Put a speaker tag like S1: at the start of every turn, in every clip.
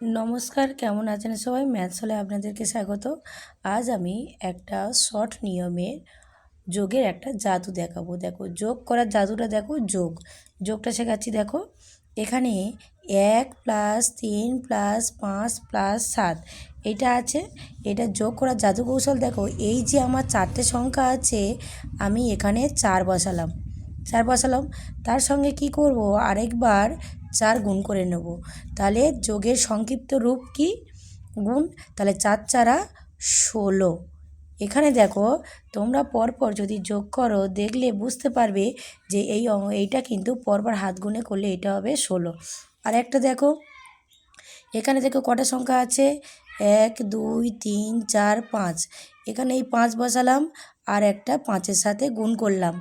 S1: নমস্কার, কেমন আছেন সবাই? ম্যাথস হলে আপনাদেরকে স্বাগত। আজ আমি একটা শর্ট নিয়মের যোগের একটা জাদু দেখাবো। দেখো, যোগ করার জাদুটা দেখো। যোগটা শেখাচ্ছি। দেখো, এখানে 1 + 3 + 5 + 7 এটা আছে। এটা যোগ করার জাদু কৌশল। দেখো, এই যে আমার 4টে সংখ্যা আছে, আমি এখানে 4 বসালাম। তার সঙ্গে কি করব, আরেকবার 4 গুণ করে নেব। তাহলে যোগের সংক্ষিপ্ত রূপ কি? গুণ। তাহলে 4 × 4 = 16। এখানে দেখো, তোমরা পরপর যদি যোগ করো দেখলে বুঝতে পারবে যে এইটা কিন্তু পরপর হাত গুণে করলে এটা হবে 16। আর একটা দেখো, এখানে দেখো কটা সংখ্যা আছে, 1 2 3 4 5। এখানে এই 5 বসালাম আর একটা 5-এর সাথে গুণ করলাম।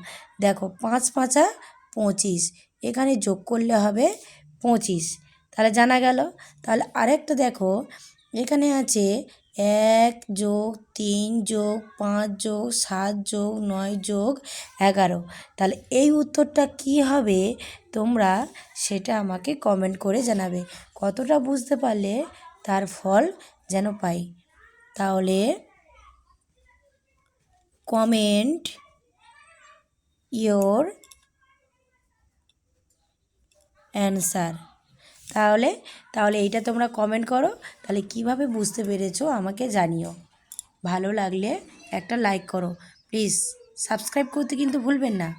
S1: দেখো, 5 × 5 = 25। এখানে যোগ করলে হবে 25। তাহলে জানা গেল। তাহলে আরেকটা দেখো, এখানে আছে 1 + 3 + 5 + 7 + 9 + 11। তাহলে এই উত্তরটা কি হবে তোমরা সেটা আমাকে কমেন্ট করে জানাবে। কতটা বুঝতে পারলে তার ফল যেন পাই। তাহলে কমেন্ট ইয়োর অ্যান্সার। তাহলে এইটা তোমরা কমেন্ট করো। তাহলে কিভাবে বুঝতে পেরেছো আমাকে জানিও। ভালো লাগলে একটা লাইক করো। প্লিজ সাবস্ক্রাইব করতে কিন্তু ভুলবেন না।